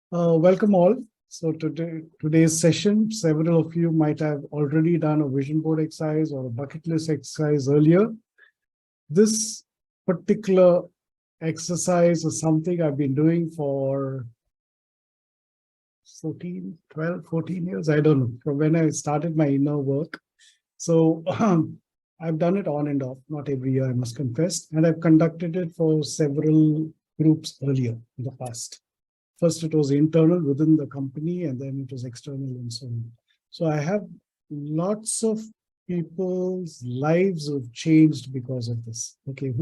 Welcome all. So today's session, several of you might have already done a vision board exercise or a bucket list exercise earlier. This particular exercise is something I've been doing for 14 years. I don't know, from when I started my inner work. So I've done it on and off, not every year, I must confess. And I've conducted it for several groups earlier in the past. First, it was internal within the company, and then it was external and so on. So I have lots of people's lives have changed because of this. Okay,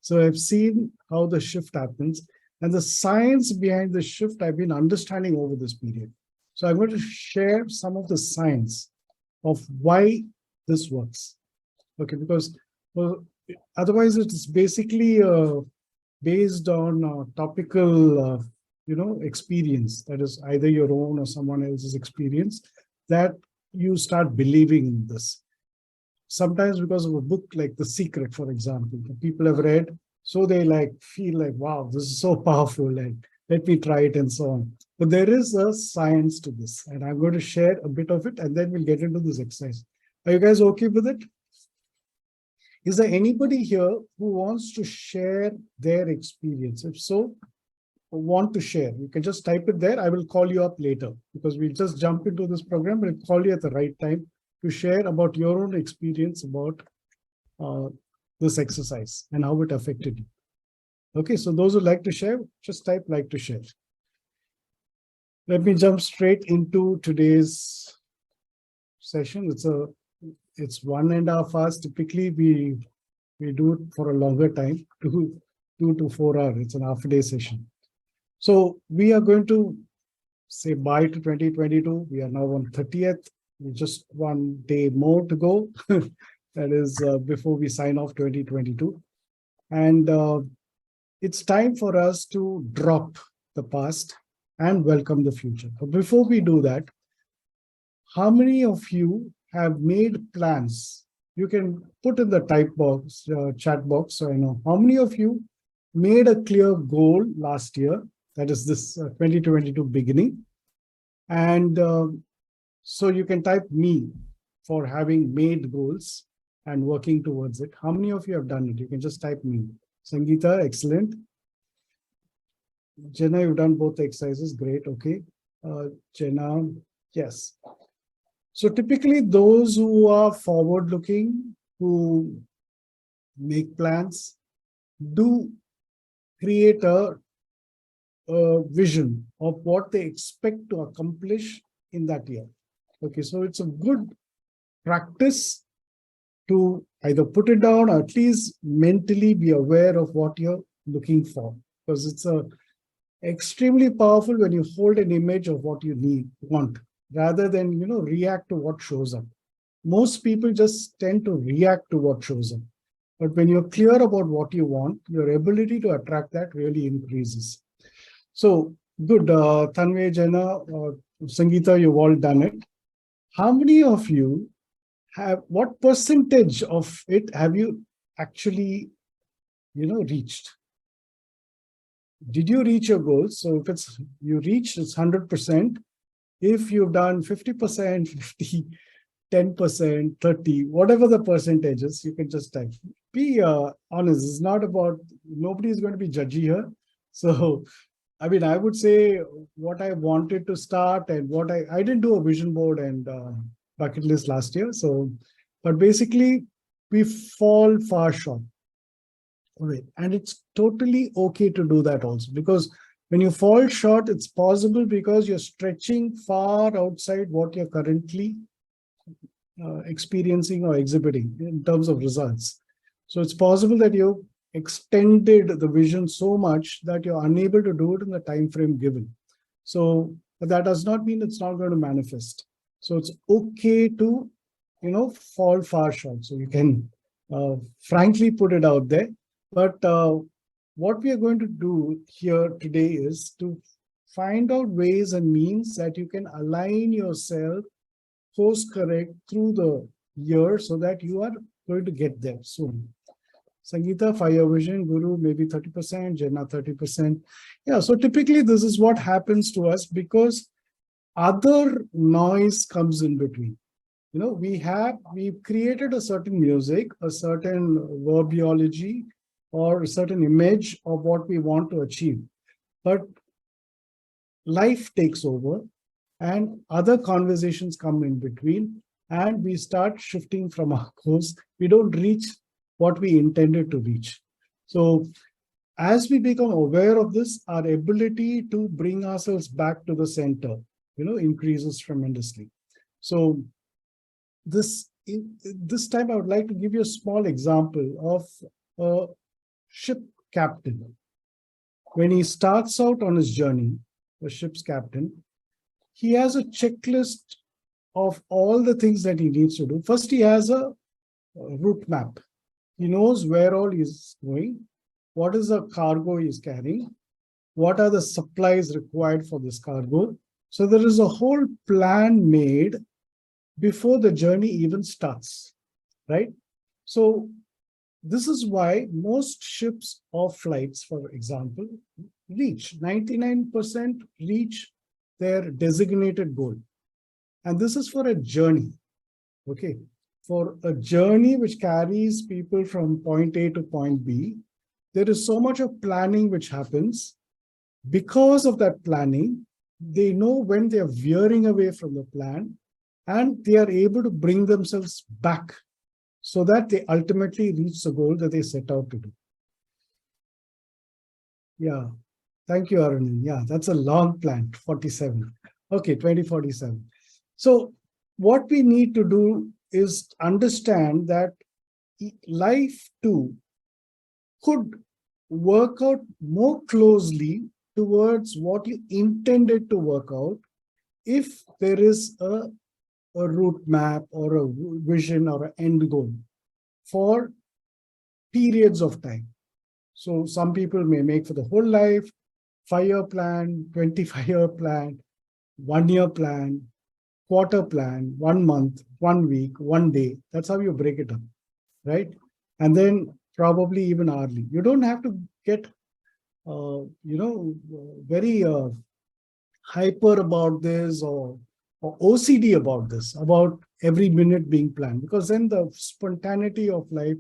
so I've seen how the shift happens, and the science behind the shift I've been understanding over this period. So I'm going to share some of the science of why this works. Okay, because otherwise it's basically based on topical experience, that is either your own or someone else's experience, that you start believing in this. Sometimes because of a book like The Secret, for example, that people have read, so they feel like, wow, this is so powerful, and let me try it and so on. But there is a science to this, and I'm going to share a bit of it, and then we'll get into this exercise. Are you guys okay with it? Is there anybody here who wants to share their experience? If so, want to share, you can just type it there. I will call you up later because we'll just jump into this program and call you at the right time to share about your own experience about this exercise and how it affected you. Okay, so those who like to share, just type like to share. Let me jump straight into today's session. It's 1.5 hours. Typically, we do it for a longer time, 2 to 4 hours. It's an half-a-day session. So we are going to say bye to 2022. We are now on 30th. Just one day more to go. That is before we sign off 2022. And it's time for us to drop the past and welcome the future. But before we do that, how many of you have made plans? You can put in the type box, chat box, so I know. How many of you made a clear goal last year? That is this 2022 beginning. And so you can type me for having made goals and working towards it. How many of you have done it? You can just type me. Sangeeta, excellent. Jenna, you've done both the exercises. Great. Okay. Jenna, yes. So typically those who are forward looking, who make plans, do create a vision of what they expect to accomplish in that year. Okay, so it's a good practice to either put it down or at least mentally be aware of what you're looking for, because it's extremely powerful when you hold an image of what you want, rather than react to what shows up. Most people just tend to react to what shows up. But when you're clear about what you want, your ability to attract that really increases. So good, Tanve, Jenna, Sangeeta, you've all done it. How many of you what percentage of it have you actually, reached? Did you reach your goals? So if you reached, it's 100%. If you've done 50%, 50, 10%, 30, whatever the percentage is, you can just type. Be honest. It's not about, nobody is going to be judgy here. So I mean, I would say what I wanted to start and what I didn't do a vision board and bucket list last year. So, but basically we fall far short. Right. And it's totally okay to do that also, because when you fall short, it's possible because you're stretching far outside what you're currently experiencing or exhibiting in terms of results. So it's possible that you extended the vision so much that you're unable to do it in the time frame given. So but that does not mean it's not going to manifest. So it's okay to fall far short. So you can frankly put it out there. But what we are going to do here today is to find out ways and means that you can align yourself, course correct through the year so that you are going to get there soon. Sangeeta, fire vision, Guru, maybe 30%, Jenna, 30%. Yeah, so typically this is what happens to us because other noise comes in between. You know, we've created a certain music, a certain verbiology, or a certain image of what we want to achieve. But life takes over and other conversations come in between, and we start shifting from our course. We don't reach what we intended to reach. So as we become aware of this, our ability to bring ourselves back to the center, increases tremendously. So this time I would like to give you a small example of a ship captain. When he starts out on his journey, the ship's captain, he has a checklist of all the things that he needs to do. First, he has a route map. He knows where all he's going, what is the cargo he's carrying, what are the supplies required for this cargo. So there is a whole plan made before the journey even starts, right? So this is why most ships or flights, for example, 99% reach their designated goal. And this is for a journey, okay? For a journey which carries people from point A to point B, there is so much of planning which happens. Because of that planning, they know when they are veering away from the plan, and they are able to bring themselves back so that they ultimately reach the goal that they set out to do. Yeah, thank you, Arun. Yeah, that's a long plan, 47. Okay, 2047. So what we need to do is understand that life too could work out more closely towards what you intended to work out if there is a route map or a vision or an end goal for periods of time. So some people may make for the whole life, 5-year plan, 25-year plan, 1-year plan, quarter plan, 1 month, 1 week, 1 day. That's how you break it up, right? And then probably even hourly. You don't have to get, very hyper about this or OCD about this, about every minute being planned, because then the spontaneity of life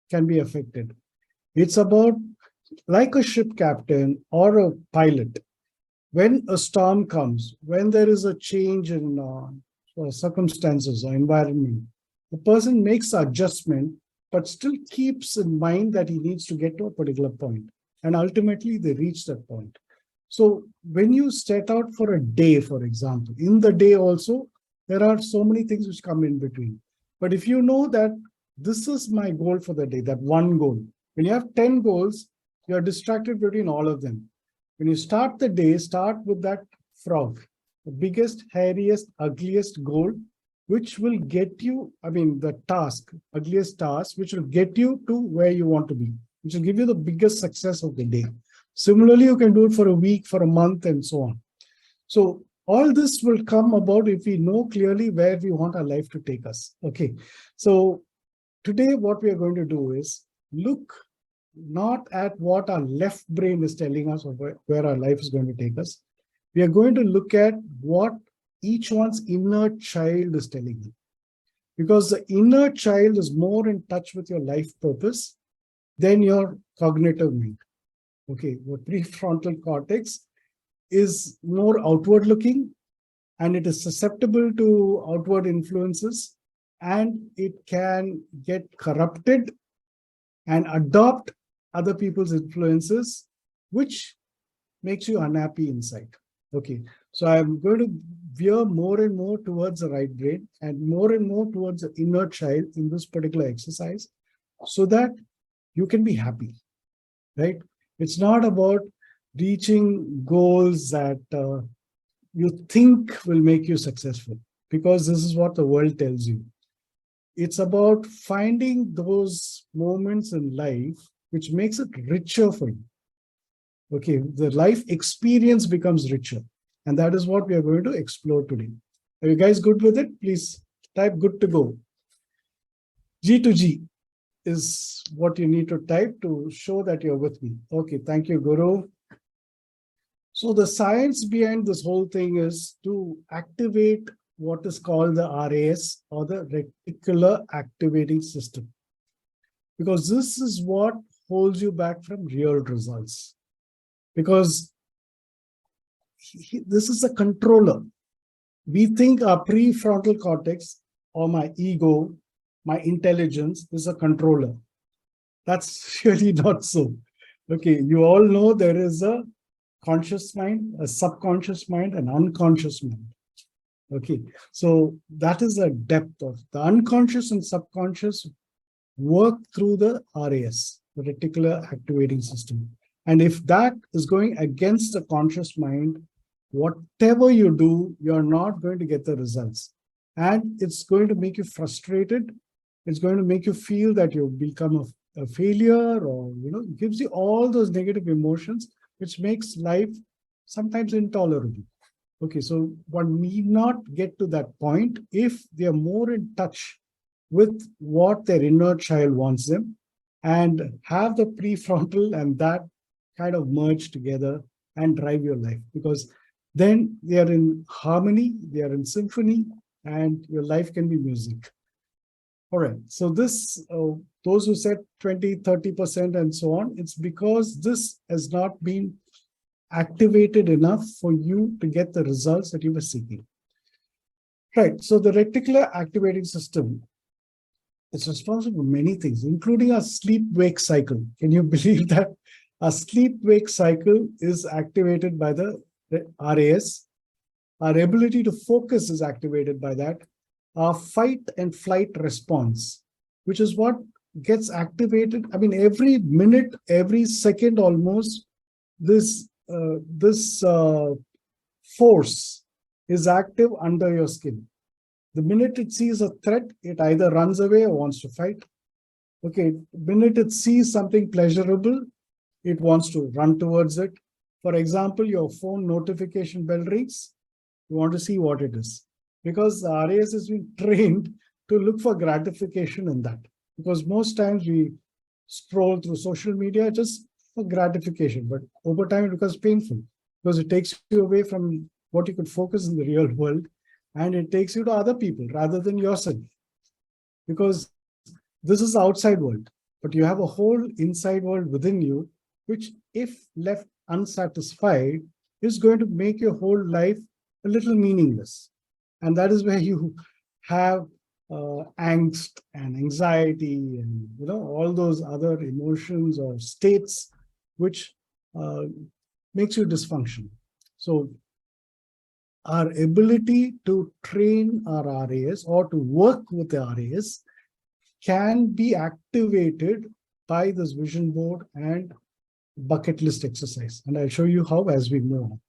can be affected. It's about, like a ship captain or a pilot, when a storm comes, when there is a change in circumstances or environment, the person makes the adjustment, but still keeps in mind that he needs to get to a particular point. And ultimately, they reach that point. So when you set out for a day, for example, in the day also, there are so many things which come in between. But if you know that this is my goal for the day, that one goal, when you have 10 goals, you're distracted between all of them. When you start the day, start with that frog, the biggest, hairiest, ugliest goal, which will get you, the task, ugliest task, which will get you to where you want to be, which will give you the biggest success of the day. Similarly, you can do it for a week, for a month, and so on. So all this will come about if we know clearly where we want our life to take us. Okay. So today, what we are going to do is look not at what our left brain is telling us or where our life is going to take us. We are going to look at what each one's inner child is telling you. Because the inner child is more in touch with your life purpose than your cognitive mind. Okay, the prefrontal cortex is more outward looking, and it is susceptible to outward influences, and it can get corrupted and adopt other people's influences, which makes you unhappy inside. Okay, so I'm going to veer more and more towards the right brain and more towards the inner child in this particular exercise, so that you can be happy, right? It's not about reaching goals that you think will make you successful, because this is what the world tells you. It's about finding those moments in life which makes it richer for you. Okay, the life experience becomes richer. And that is what we are going to explore today. Are you guys good with it? Please type good to go. G to G. is what you need to type to show that you're with me. Okay, thank you, Guru. So the science behind this whole thing is to activate what is called the RAS, or the reticular activating system, because this is what holds you back from real results. Because this is a controller. We think our prefrontal cortex, or my ego, my intelligence, is a controller. That's really not so. Okay, you all know there is a conscious mind, a subconscious mind, and unconscious mind. Okay, so that is the depth of the unconscious and subconscious work through the RAS, the reticular activating system. And if that is going against the conscious mind, whatever you do, you're not going to get the results. And it's going to make you frustrated. It's going to make you feel that you've become a failure, or, it gives you all those negative emotions, which makes life sometimes intolerable. Okay, so one need not get to that point if they are more in touch with what their inner child wants them, and have the prefrontal and that kind of merge together and drive your life, because then they are in harmony, they are in symphony, and your life can be music. All right, so this, those who said 20, 30% and so on, it's because this has not been activated enough for you to get the results that you were seeking. Right, so the reticular activating system is responsible for many things, including our sleep-wake cycle. Can you believe that? Our sleep-wake cycle is activated by the RAS. Our ability to focus is activated by that. Our fight and flight response, which is what gets activated. I mean, every minute, every second almost, this force is active under your skin. The minute it sees a threat, it either runs away or wants to fight. Okay, the minute it sees something pleasurable, it wants to run towards it. For example, your phone notification bell rings, you want to see what it is, because the RAS has been trained to look for gratification in that. Because most times we scroll through social media just for gratification, but over time it becomes painful, because it takes you away from what you could focus in the real world, and it takes you to other people rather than yourself. Because this is the outside world, but you have a whole inside world within you, which, if left unsatisfied, is going to make your whole life a little meaningless. And that is where you have angst and anxiety and all those other emotions or states which makes you dysfunctional. So our ability to train our RAS, or to work with the RAS, can be activated by this vision board and bucket list exercise. And I'll show you how as we move on.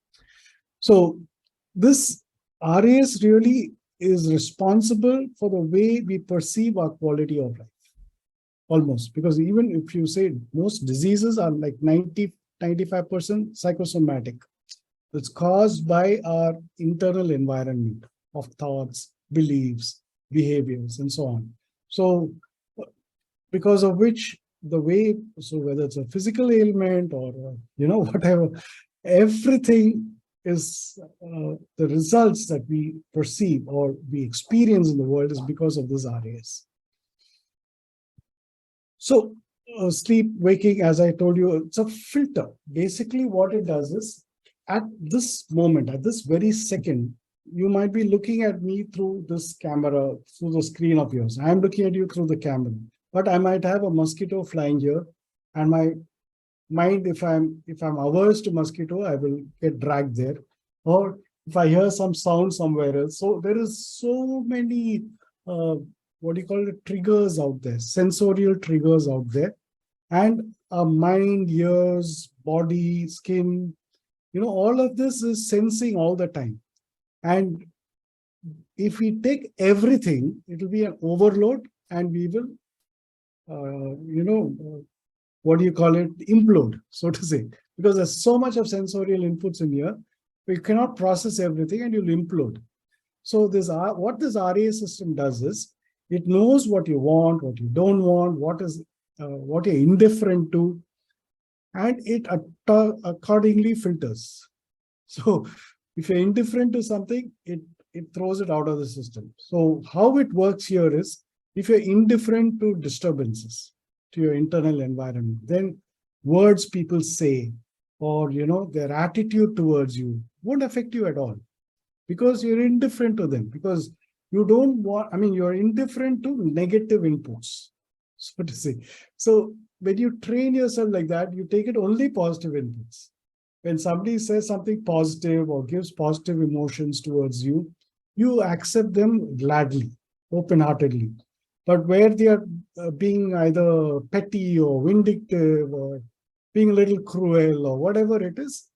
So this RAS really is responsible for the way we perceive our quality of life. Almost, because even if you say most diseases are like 90-95% psychosomatic, it's caused by our internal environment of thoughts, beliefs, behaviors, and so on. So because of which the way, so whether it's a physical ailment or whatever, everything is the results that we perceive or we experience in the world is because of this RAS. So sleep, waking, as I told you, it's a filter. Basically what it does is, at this moment, at this very second, you might be looking at me through this camera, through the screen of yours. I'm looking at you through the camera, but I might have a mosquito flying here, and my mind, if I'm averse to mosquito, I will get dragged there. Or if I hear some sound somewhere else. So there is so many, what do you call it, triggers out there, sensorial triggers out there. And our mind, ears, body, skin, all of this is sensing all the time. And if we take everything, it will be an overload, and we will, what do you call it, implode, so to say, because there's so much of sensorial inputs in here, we cannot process everything and you'll implode. So this, what this RAS system does is, It knows what you want, what you don't want, what you're indifferent to, and it accordingly filters. So if you're indifferent to something, it throws it out of the system. So how it works here is, if you're indifferent to disturbances, to your internal environment, then words people say, or their attitude towards you won't affect you at all, because you're indifferent to them, because you don't want, you're indifferent to negative inputs, so to say. So when you train yourself like that, you take it only positive inputs. When somebody says something positive or gives positive emotions towards you, you accept them gladly, open-heartedly. But where they are being either petty or vindictive or being a little cruel or whatever it is,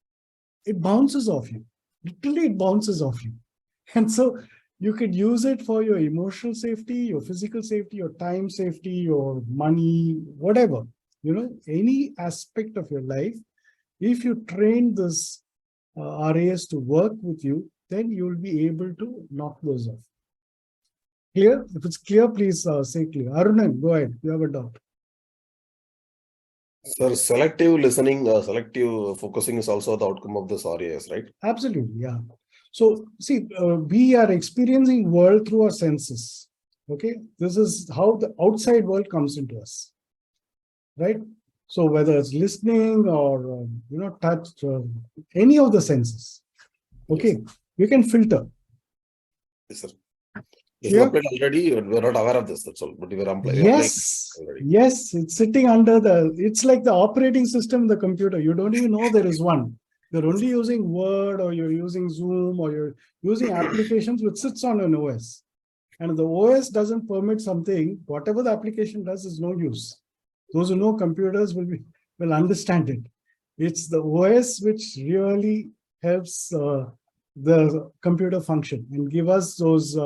it bounces off you. Literally, it bounces off you. And so you could use it for your emotional safety, your physical safety, your time safety, your money, whatever, any aspect of your life. If you train this RAS to work with you, then you'll be able to knock those off. Clear? If it's clear, please say clear. Arunan, go ahead. You have a doubt. Sir, selective listening, selective focusing is also the outcome of this RAS, right? Absolutely, yeah. So see, we are experiencing world through our senses. Okay, this is how the outside world comes into us, right? So whether it's listening or touch, any of the senses, okay, yes, we can filter. Yes, sir. This is applied already. We're not aware of this. That's all. But we're applying. Yes, yes, it's sitting under it's like the operating system in the computer. You don't even know there is one. You're only using Word, or you're using Zoom, or you're using applications which sits on an OS. And if the OS doesn't permit something, whatever the application does is no use. Those who know computers will understand it. It's the OS which really helps the computer function and give us those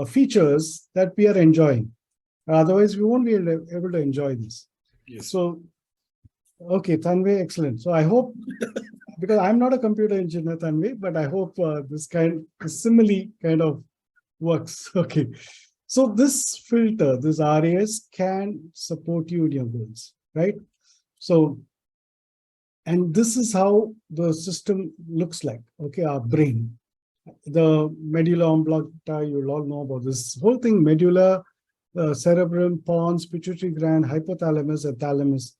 features that we are enjoying. Otherwise, we won't be able to enjoy this. Yes. So, okay, Tanvi, excellent. So I hope, because I'm not a computer engineer, Tanvi, but I hope this simile kind of works. Okay. So this filter, this RAS, can support you in your goals, right? So, and this is how the system looks like, okay, our brain. The medulla oblongata, you'll all know about this whole thing: medulla, cerebrum, pons, pituitary gland, hypothalamus, and thalamus.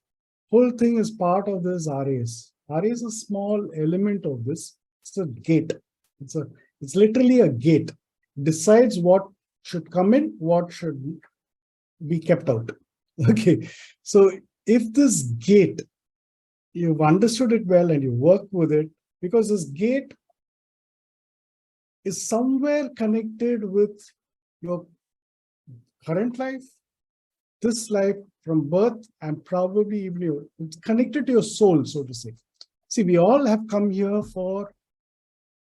Whole thing is part of this RAS. RAS is a small element of this. It's a gate. It's literally a gate. Decides what should come in, what should be kept out. Okay. So if this gate, you've understood it well and you work with it, because this gate is somewhere connected with your current life, this life from birth, and probably even it's connected to your soul, so to say. See, we all have come here for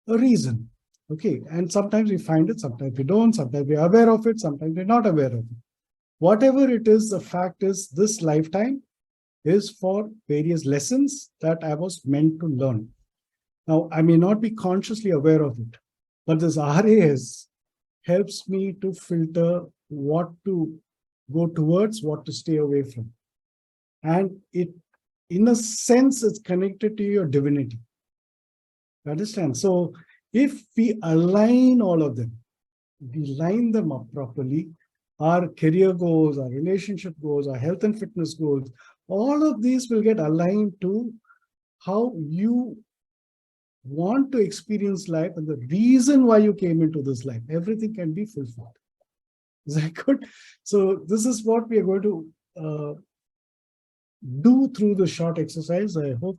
a reason. Okay, and sometimes we find it, sometimes we don't, sometimes we're aware of it, sometimes we're not aware of it. Whatever it is, the fact is this lifetime is for various lessons that I was meant to learn. Now, I may not be consciously aware of it, but this RAS helps me to filter what to go towards, what to stay away from. And it, in a sense, it's connected to your divinity. Understand? So if we align all of them, we line them up properly, our career goals, our relationship goals, our health and fitness goals, all of these will get aligned to how you want to experience life and the reason why you came into this life. Everything can be fulfilled. Is that good? So this is what we are going to do through the short exercise. I hope.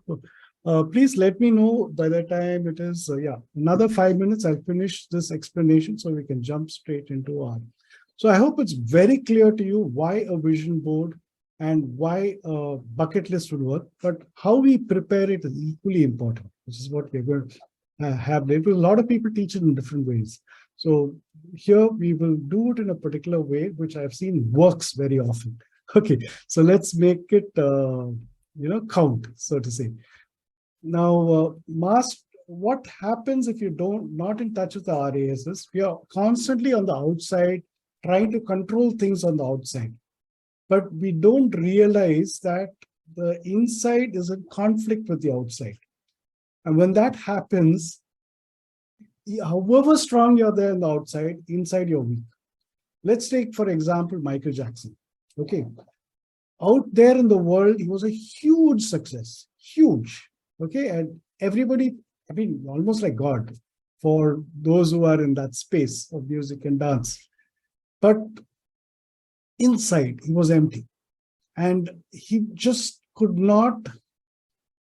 Please let me know by the time it is, another 5 minutes, I'll finish this explanation so we can jump straight into our. So I hope it's very clear to you why a vision board and why a bucket list would work, but how we prepare it is equally important. This is what we're going to have. A lot of people teach it in different ways. So here we will do it in a particular way, which I've seen works very often. Okay, so let's make it, count, so to say. Now, what happens if you not in touch with the RASs? We are constantly on the outside trying to control things on the outside. But we don't realize that the inside is in conflict with the outside. And when that happens, however strong you're there on the outside, inside you're weak. Let's take, for example, Michael Jackson. Okay. Out there in the world, he was a huge success, huge. Okay. And everybody, I mean, almost like God for those who are in that space of music and dance. But inside, he was empty. And he just could not,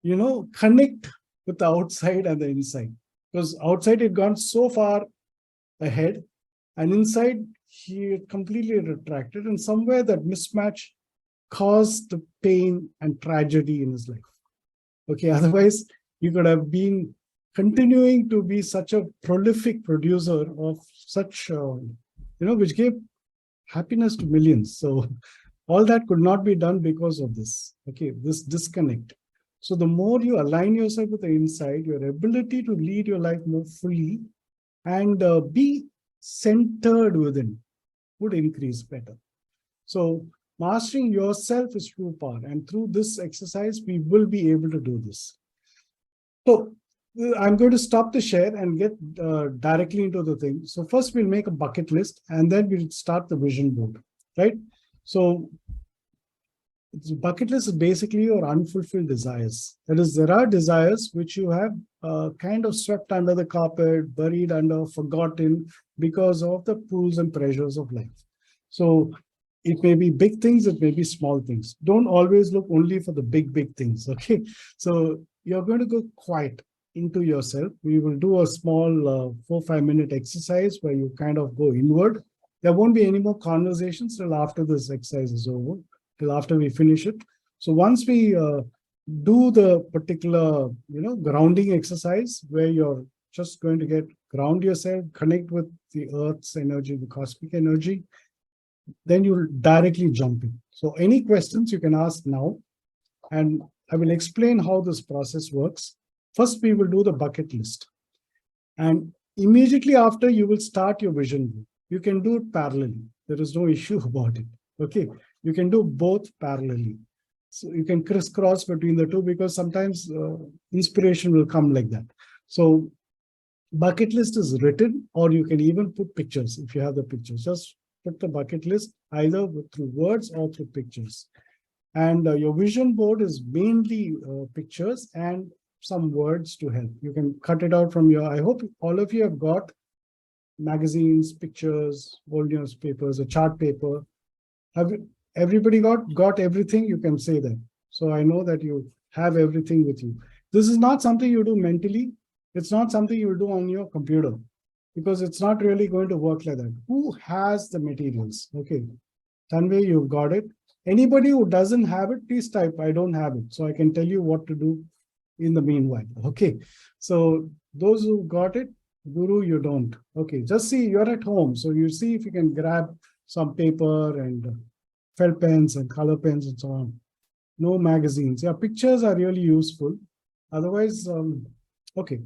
connect with the outside and the inside. Because outside had gone so far ahead, and inside he had completely retracted, and somewhere that mismatch caused the pain and tragedy in his life. Okay, otherwise he could have been continuing to be such a prolific producer of such, which gave happiness to millions. So all that could not be done because of this. Okay, this disconnect. So the more you align yourself with the inside, your ability to lead your life more fully and be centered within would increase better. So mastering yourself is true power. And through this exercise, we will be able to do this. So I'm going to stop the share and get directly into the thing. So first we'll make a bucket list and then we'll start the vision board, right? So the bucket list is basically your unfulfilled desires. That is, there are desires which you have kind of swept under the carpet, buried under, forgotten because of the pulls and pressures of life. So it may be big things, it may be small things. Don't always look only for the big things, okay? So you're going to go quiet into yourself. We will do a small 4-5 minute exercise where you kind of go inward. There won't be any more conversations till after this exercise is over, till after we finish it. So once we do the particular, grounding exercise where you're just going to ground yourself, connect with the earth's energy, the cosmic energy, then you'll directly jump in. So any questions you can ask now, and I will explain how this process works. First, we will do the bucket list. And immediately after, you will start your vision board. You can do it parallelly. There is no issue about it. Okay. You can do both parallelly. So you can crisscross between the two because sometimes inspiration will come like that. So bucket list is written, or you can even put pictures if you have the pictures. Just put the bucket list either through words or through pictures. And your vision board is mainly pictures and some words to help. You can cut it out from I hope all of you have got magazines, pictures, old newspapers, a chart paper. Have everybody got everything? You can say that. So I know that you have everything with you. This is not something you do mentally. It's not something you do on your computer because it's not really going to work like that. Who has the materials? Okay. Tanvi, you've got it. Anybody who doesn't have it, please type, I don't have it. So I can tell you what to do in the meanwhile. Okay. So those who got it, Guru, you don't. Okay. Just see, you're at home. So you see if you can grab some paper and felt pens and color pens and so on. No magazines. Yeah, pictures are really useful. Otherwise, okay.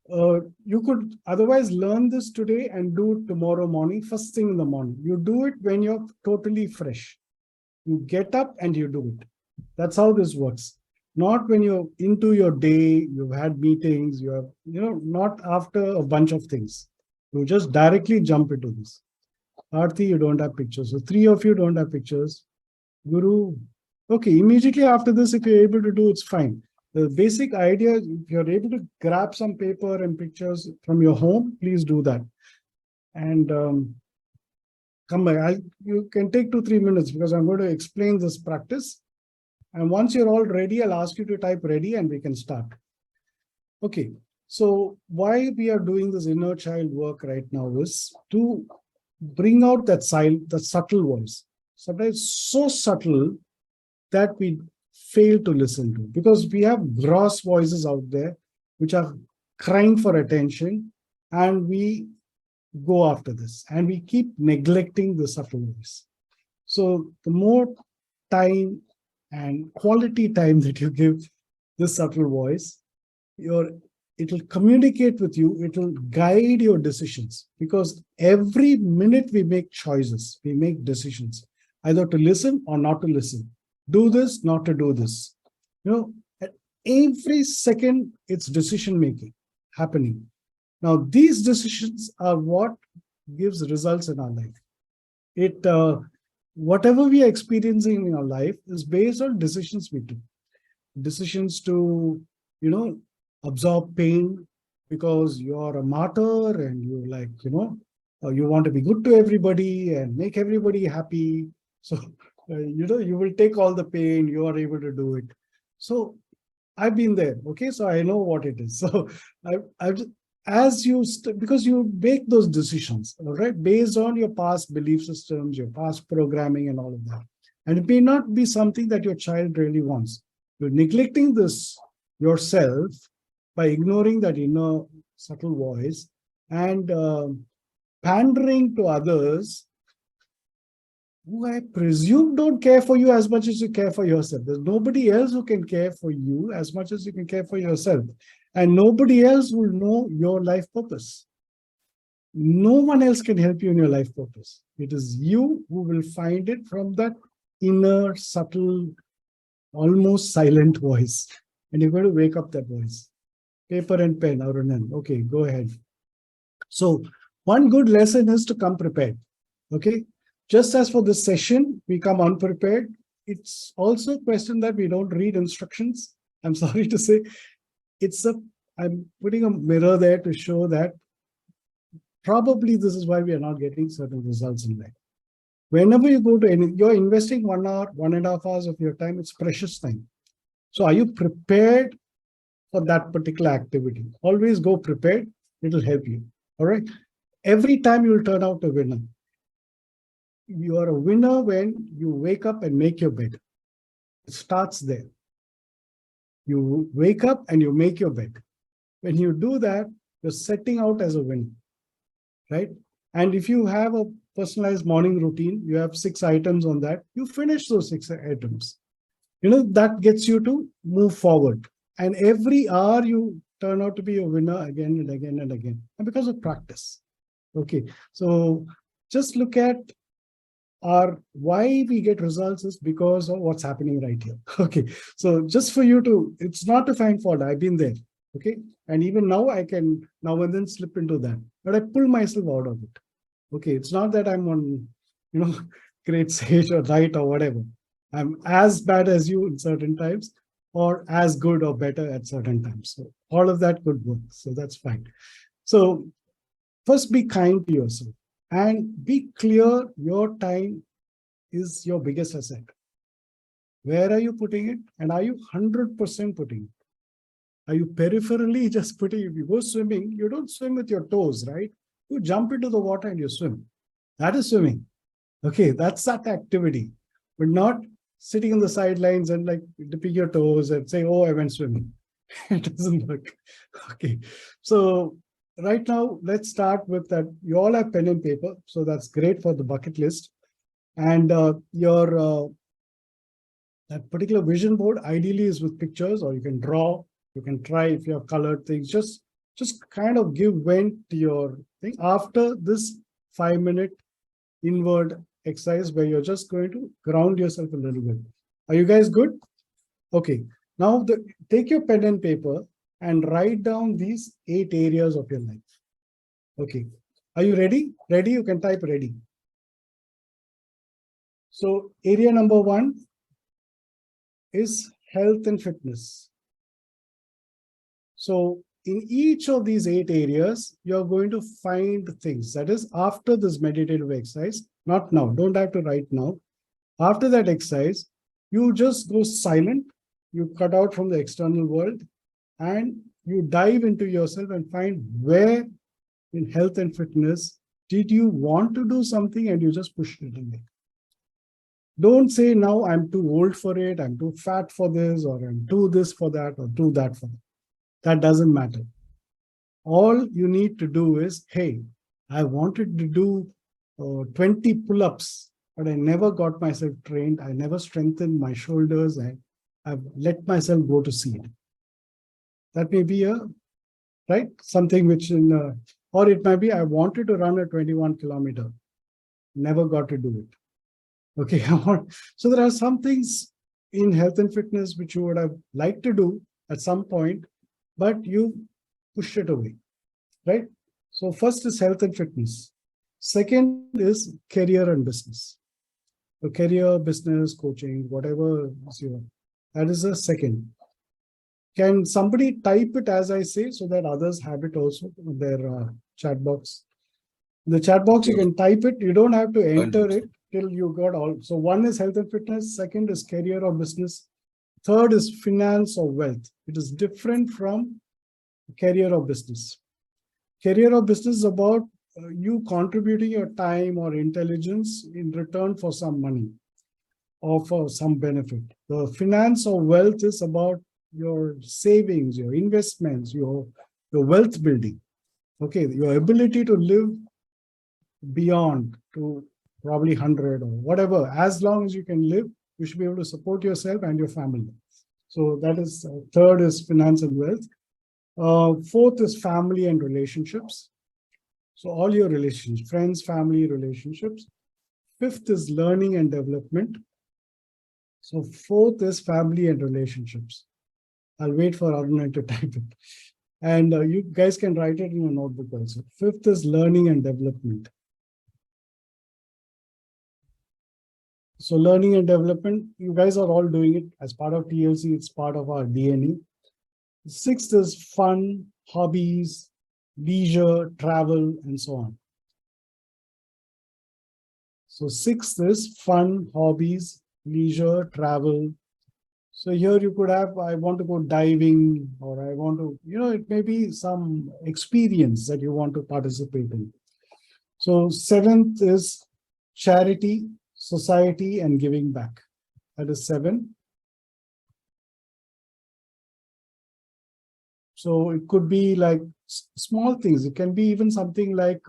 You could otherwise learn this today and do it tomorrow morning, first thing in the morning. You do it when you're totally fresh. You get up and you do it. That's how this works. Not when you're into your day, you've had meetings, you have, not after a bunch of things. You just directly jump into this. Aarti, you don't have pictures. So 3 of you don't have pictures. Guru, okay, immediately after this, if you're able to do, it's fine. The basic idea, if you're able to grab some paper and pictures from your home, please do that. And come back. You can take 2-3 minutes because I'm going to explain this practice. And once you're all ready, I'll ask you to type ready and we can start. Okay. So why we are doing this inner child work right now is to bring out that subtle voice. Sometimes so subtle that we fail to listen to because we have gross voices out there which are crying for attention and we go after this and we keep neglecting the subtle voice. So the more time and quality time that you give this subtle voice, your it will communicate with you, it will guide your decisions, because every minute we make choices, we make decisions, either to listen or not to listen, do this, not to do this. At every second, it's decision making happening. Now, these decisions are what gives results in our life. Whatever we are experiencing in our life is based on decisions we do. Decisions to, absorb pain because you're a martyr and you you want to be good to everybody and make everybody happy. So, you will take all the pain, you are able to do it. So I've been there. Okay. So I know what it is. So because you make those decisions, all right, based on your past belief systems, your past programming and all of that. And it may not be something that your child really wants. You're neglecting this yourself by ignoring that inner subtle voice and pandering to others who I presume don't care for you as much as you care for yourself. There's nobody else who can care for you as much as you can care for yourself. And nobody else will know your life purpose. No one else can help you in your life purpose. It is you who will find it from that inner, subtle, almost silent voice. And you're going to wake up that voice. Paper and pen, Arunan. Okay, go ahead. So one good lesson is to come prepared. Okay. Just as for this session, we come unprepared. It's also a question that we don't read instructions. I'm sorry to say. I'm putting a mirror there to show that probably this is why we are not getting certain results in life. Whenever you go to you're investing 1 hour, 1.5 hours of your time, it's precious time. So are you prepared for that particular activity? Always go prepared. It'll help you. All right. Every time you'll turn out a winner. You are a winner when you wake up and make your bed. It starts there. You wake up and you make your bed. When you do that, you're setting out as a winner, right? And if you have a personalized morning routine, you have 6 items on that, you finish those 6 items. That gets you to move forward. And every hour you turn out to be a winner again and again and again. And because of practice. Okay. So just look at why we get results is because of what's happening right here. Okay. So just for you it's not to find fault. I've been there. Okay. And even now I can now and then slip into that, but I pull myself out of it. Okay. It's not that I'm on, great sage or right or whatever. I'm as bad as you in certain times or as good or better at certain times. So all of that could work. So that's fine. So first be kind to yourself. And be clear, your time is your biggest asset. Where are you putting it? And are you 100% putting it? Are you peripherally just putting it? If you go swimming, you don't swim with your toes, right? You jump into the water and you swim. That is swimming. Okay, that's that activity. But not sitting on the sidelines and like dipping your toes and say, oh, I went swimming. It doesn't work. Okay, so right now, let's start with that. You all have pen and paper, so that's great for the bucket list. And your that particular vision board ideally is with pictures, or you can draw. You can try if you have colored things. Just kind of give vent to your thing after this 5-minute inward exercise where you're just going to ground yourself a little bit. Are you guys good? Okay. Now take your pen and paper and write down these 8 areas of your life. Okay. Are you ready? Ready? You can type ready. So area number 1 is health and fitness. So in each of these 8 areas, you're going to find things. That is after this meditative exercise, not now. Don't have to write now. After that exercise, you just go silent. You cut out from the external world and you dive into yourself and find where in health and fitness did you want to do something and you just pushed it in there. Don't say now I'm too old for it, I'm too fat for this, or I'm too this for that, or too that for that. That doesn't matter. All you need to do is, hey, I wanted to do 20 pull-ups, but I never got myself trained. I never strengthened my shoulders. I've let myself go to seed. That may be a right? Something which or it might be, I wanted to run a 21 kilometer, never got to do it. Okay. So there are some things in health and fitness which you would have liked to do at some point, but you push it away, right? So first is health and fitness. Second is career and business. So career, business, coaching, whatever is your, that is the second. Can somebody type it as I say so that others have it also in their chat box? In the chat box, you can type it. You don't have to enter it till you got all. So one is health and fitness. Second is career or business. Third is finance or wealth. It is different from career or business. Career or business is about you contributing your time or intelligence in return for some money or for some benefit. The finance or wealth is about your savings, your investments, your wealth building. Okay, your ability to live beyond to probably 100 or whatever. As long as you can live, you should be able to support yourself and your family. So that is third is finance and wealth. Fourth is family and relationships. So all your relationships, friends, family, relationships. Fifth is learning and development. So fourth is family and relationships. I'll wait for Aruna to type it. And you guys can write it in your notebook also. Fifth is learning and development. So learning and development, you guys are all doing it as part of TLC. It's part of our DNA. Sixth is fun, hobbies, leisure, travel, and so on. So sixth is fun, hobbies, leisure, travel. So here you could have, I want to go diving, or I want to, it may be some experience that you want to participate in. So seventh is charity, society, and giving back. That is 7. So it could be like small things. It can be even something like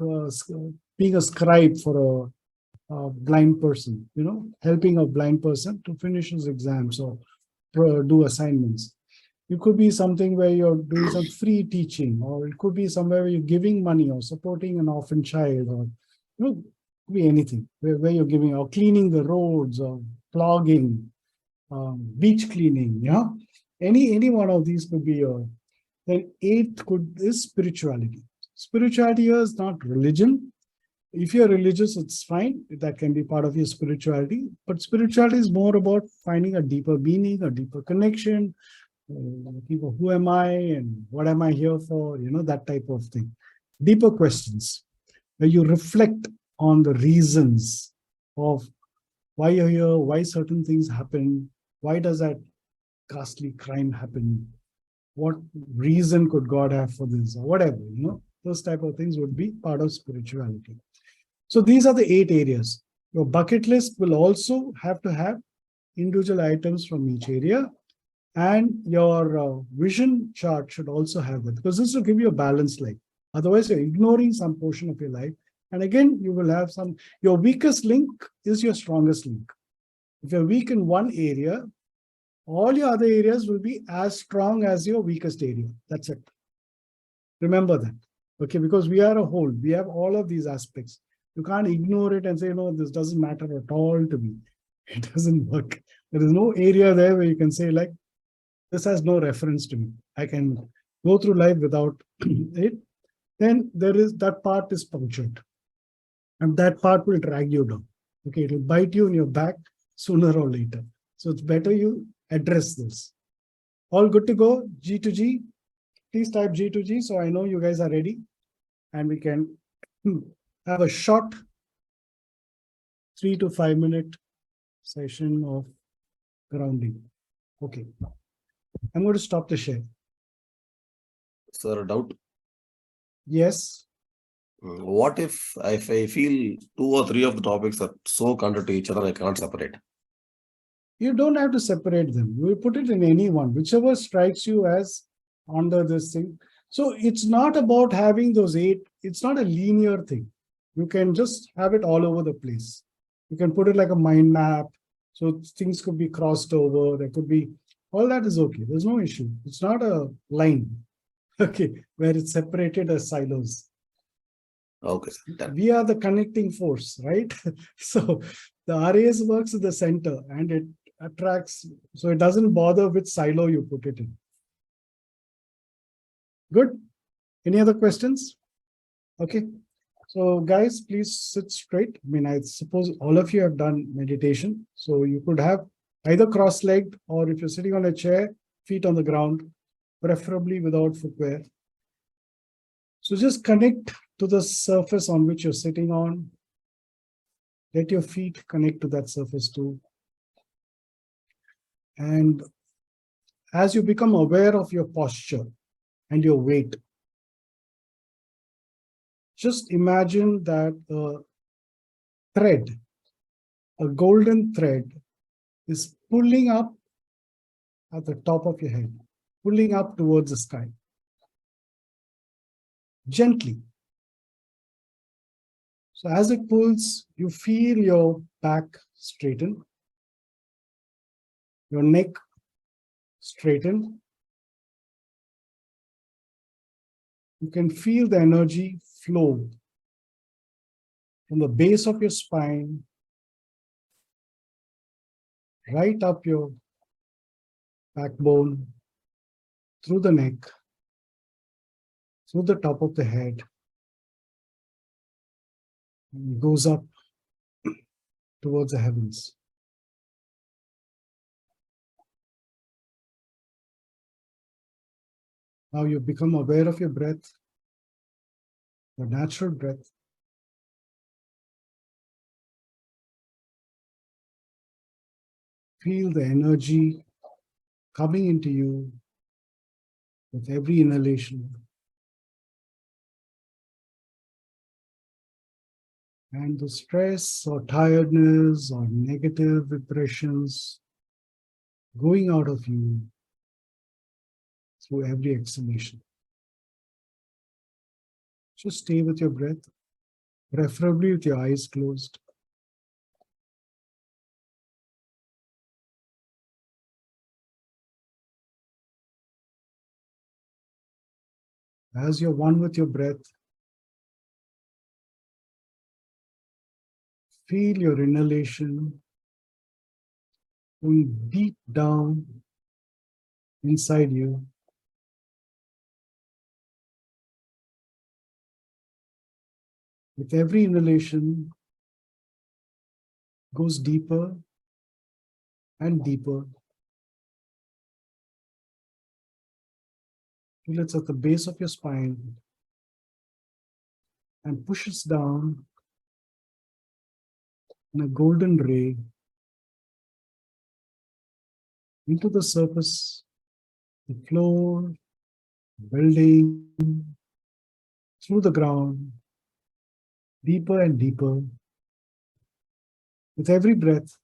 being a scribe for a blind person, helping a blind person to finish his exams or do assignments. It could be something where you're doing some free teaching, or it could be somewhere where you're giving money or supporting an orphan child, or it could be anything where you're giving, or cleaning the roads, or plogging, beach cleaning. Any one of these could be your. Then eighth is spirituality. Spirituality is not religion. If you're religious, it's fine. That can be part of your spirituality. But spirituality is more about finding a deeper meaning, a deeper connection. Who am I and what am I here for? That type of thing. Deeper questions where you reflect on the reasons of why you're here, why certain things happen, why does that ghastly crime happen? What reason could God have for this, or whatever, those type of things would be part of spirituality. So these are the 8 areas. Your bucket list will also have to have individual items from each area, and your vision chart should also have that, because this will give you a balanced life. Otherwise, you're ignoring some portion of your life. And again, you will have your weakest link is your strongest link. If you're weak in one area, all your other areas will be as strong as your weakest area. That's it. Remember that. Okay, because we are a whole. We have all of these aspects. You can't ignore it and say, no, this doesn't matter at all to me. It doesn't work. There is no area there where you can say, like, this has no reference to me. I can go through life without it. Then that part is punctured. And that part will drag you down. Okay, it will bite you in your back sooner or later. So it's better you address this. All good to go? G to G? Please type G to G so I know you guys are ready. And we can have a short 3 to 5 minute session of grounding. Okay. I'm going to stop the share. Sir, a doubt? Yes. What if I feel 2 or 3 of the topics are so counter to each other, I can't separate? You don't have to separate them. You will put it in any one, whichever strikes you as under this thing. So it's not about having those 8. It's not a linear thing. You can just have it all over the place. You can put it like a mind map. So things could be crossed over. There could be, all that is okay. There's no issue. It's not a line. Okay, where it's separated as silos. Okay, sir. Done. We are the connecting force, right? So the RAS works at the center and it attracts, so it doesn't bother which silo you put it in. Good. Any other questions? Okay. So guys, please sit straight. I mean, I suppose all of you have done meditation. So you could have either cross-legged, or if you're sitting on a chair, feet on the ground, preferably without footwear. So just connect to the surface on which you're sitting on. Let your feet connect to that surface too. And as you become aware of your posture and your weight, just imagine that a thread, a golden thread, is pulling up at the top of your head, pulling up towards the sky. Gently. So as it pulls, you feel your back straighten, your neck straighten. You can feel the energy flow from the base of your spine right up your backbone, through the neck, through the top of the head, and goes up towards the heavens. Now you become aware of your breath, your natural breath. Feel the energy coming into you with every inhalation. And the stress or tiredness or negative impressions going out of you through every exhalation. Just stay with your breath, preferably with your eyes closed. As you're one with your breath, feel your inhalation going deep down inside you. With every inhalation, goes deeper and deeper till it's at the base of your spine and pushes down in a golden ray into the surface, the floor, building, through the ground, deeper and deeper. With every breath,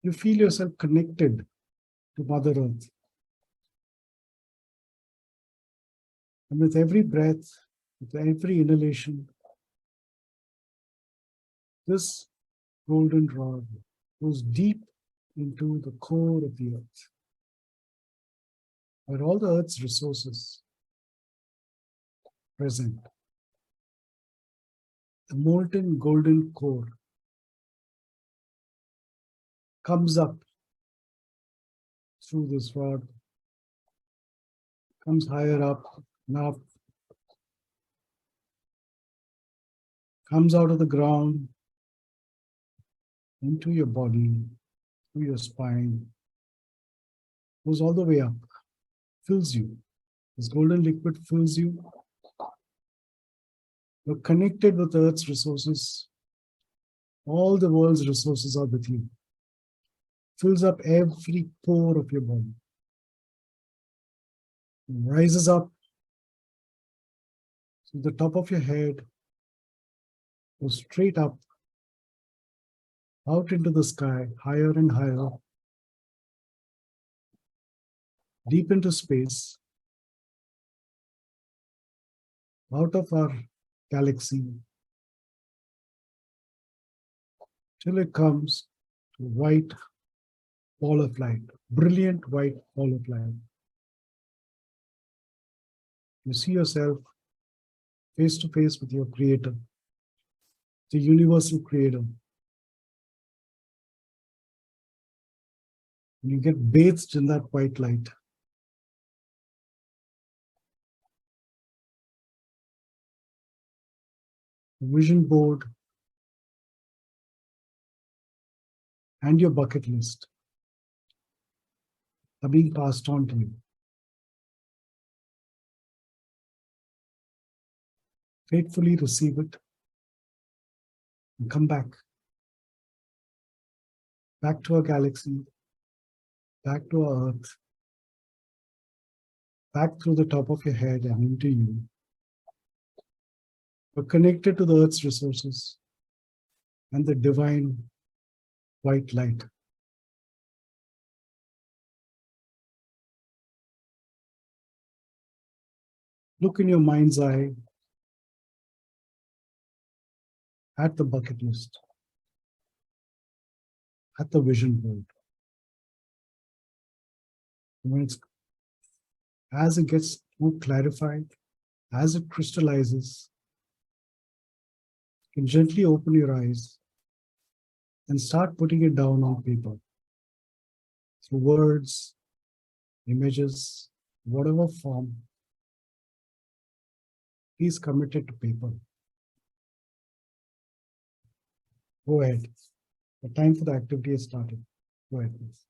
you feel yourself connected to Mother Earth. And with every breath, with every inhalation, this golden rod goes deep into the core of the earth, where all the earth's resources present. The molten golden core comes up through this rod, comes higher up and up, comes out of the ground into your body, through your spine, goes all the way up, fills you. This golden liquid fills you. You're connected with Earth's resources. All the world's resources are with you. Fills up every pore of your body. Rises up to the top of your head, goes straight up, out into the sky, higher and higher, deep into space, out of our galaxy, till it comes to a white ball of light, brilliant white ball of light. You see yourself face to face with your creator, the universal creator. And you get bathed in that white light. The vision board and your bucket list are being passed on to you. Faithfully receive it and come back to our galaxy, back to our Earth, back through the top of your head and into you. You're connected to the Earth's resources and the divine white light. Look in your mind's eye at the bucket list, at the vision board. As it gets more clarified, as it crystallizes, you can gently open your eyes and start putting it down on paper through words, images, whatever form. Please commit it to paper. Go ahead. The time for the activity has started. Go ahead, please.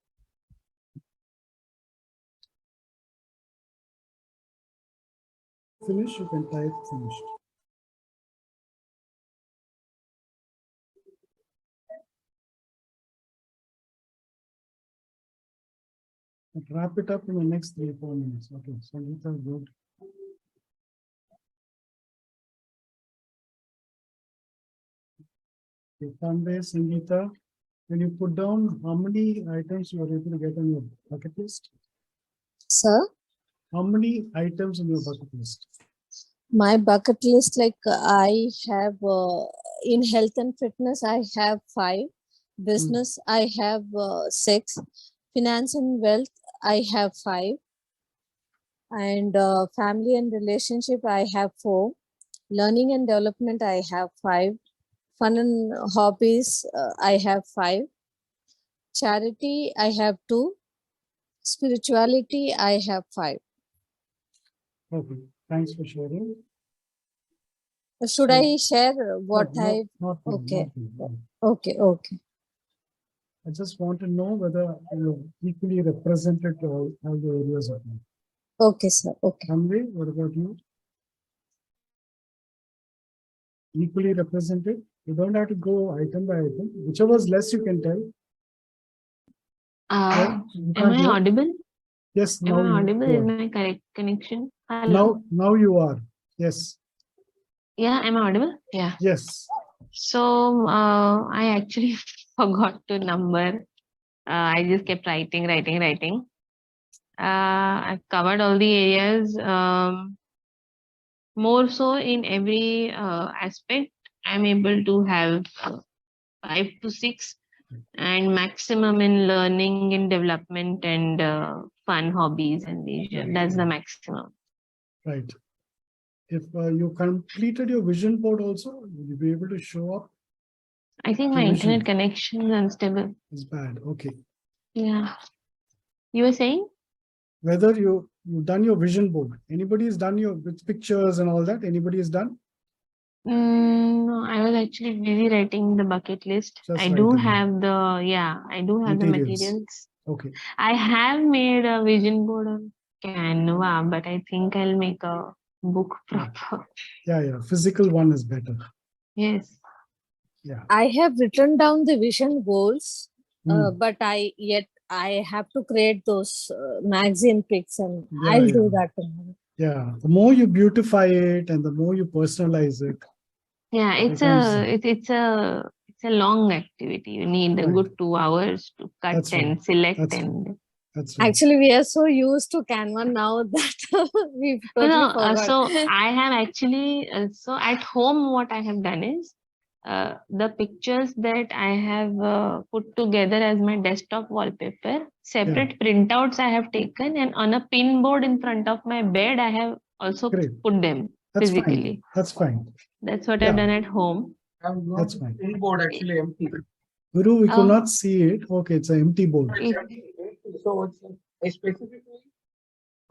Finish, you can type finished. But wrap it up in the next 3-4 minutes. Okay, Sangeeta, good. Okay, Tanve, Sangeeta, can you put down how many items you are able to get on your bucket list? Sir, How many items on your bucket list? my bucket list, like I have in health and fitness, I have 5. Business, I have 6. Finance and wealth, I have 5. And family and relationship, I have 4. Learning and development, I have 5. Fun and hobbies, I have 5. Charity, I have 2. Spirituality, I have 5. Okay, thanks for sharing. Should So- I share what No, I? not now, Okay. not now. Okay, okay. I just want to know whether you equally represented all the areas of life. Okay, sir. Okay. Tanvi, what about you? Equally represented? You don't have to go item by item. Whichever is less, you can tell. You Am can't I hear? audible? Yes, Am now I audible? you Is are. my correct connection? Hello. Now you are. Yes, Yeah, am I audible? Yeah. yes. So I actually forgot to number. I just kept writing. I've covered all the areas. More so in every aspect, I'm able to have 5 to 6, and maximum in learning and development and fun hobbies and leisure. That's the maximum. Right. If you completed your vision board also, will you be able to show up? I think my Vision. internet connection is unstable. It's bad. Okay. Yeah. You were saying? Whether you've done your vision board. Anybody has done your with pictures and all that? Anybody has done? No, I was actually busy writing the bucket list. Just I do writing. have the, I do have the Materials. materials. Okay. I have made a vision board on Canva, but I think I'll make a book proper. Yeah. Physical one is better. Yes. Yeah. I have written down the vision goals, Hmm. but I have to create those magazine pics, and Yeah, I'll yeah. do that tomorrow. Yeah. The more you beautify it and the more you personalize it. Yeah, it it's becomes- a long activity. You need a Right. good 2 hours to cut That's and right. select That's and That's right. Actually, we are so used to Canva now that we've totally no, forgot. so I have actually so at home what I have done is the pictures that I have put together as my desktop wallpaper, separate printouts I have taken, and on a pin board in front of my bed I have also Great. put them That's physically. fine. That's fine. That's what Yeah. I've done at home. That's fine. Board actually empty. Guru, we could Oh. not see it. Okay, it's an empty board. It- So I specifically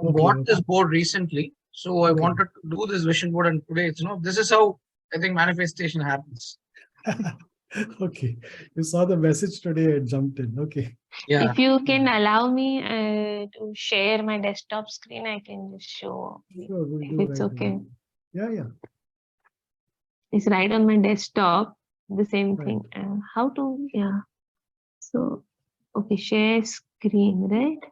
Okay, bought okay. this board recently. So I Okay. wanted to do this vision board, and today it's this is how I think manifestation happens. Okay, you saw the message today and jumped in. Okay. Yeah. If you can allow me to share my desktop screen, I can just show. Sure, we'll If do it's right okay. away. Yeah, yeah. It's right on my desktop, the same Right. thing. How to, yeah. So, okay, share screen, right?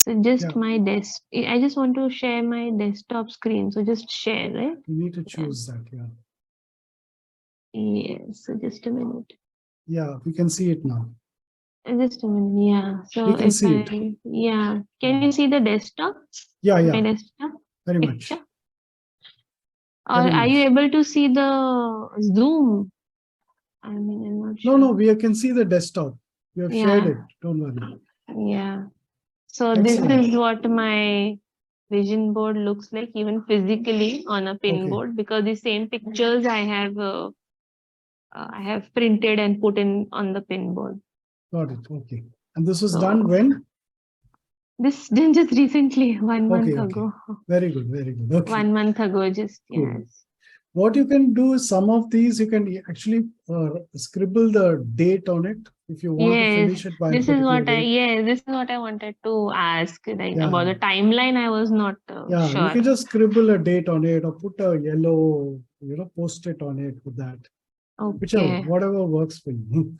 So just Yeah. my desk, I just want to share my desktop screen. So just share, right? You need to choose that. Yeah. Yes, so just a minute. Yeah, we can see it now. Just a minute, yeah. So We can if see it. yeah, can you see the desktop? Yeah, My yeah, desktop very much. picture? Or Very are you much. able to see the Zoom? I mean, I'm not No, sure. no, we can see the desktop. We have shared Yeah. it. Don't worry. Yeah. So Excellent. this is what my vision board looks like, even physically on a pin Okay. board, because the same pictures I have printed and put in on the pin board. Got it. Okay. And this was So- done when? This done just recently, 1 month Okay, okay. ago. Very good, very good. Okay. 1 month ago, just Cool. yes. What you can do is some of these you can actually scribble the date on it if you want to Yes, finish it by a this is particular what I date. this is what I wanted to ask. Like Yeah. about the timeline, I was not Yeah, you sure. can just scribble a date on it or put a yellow, post-it on it with that. Whichever, Okay, whatever works for you.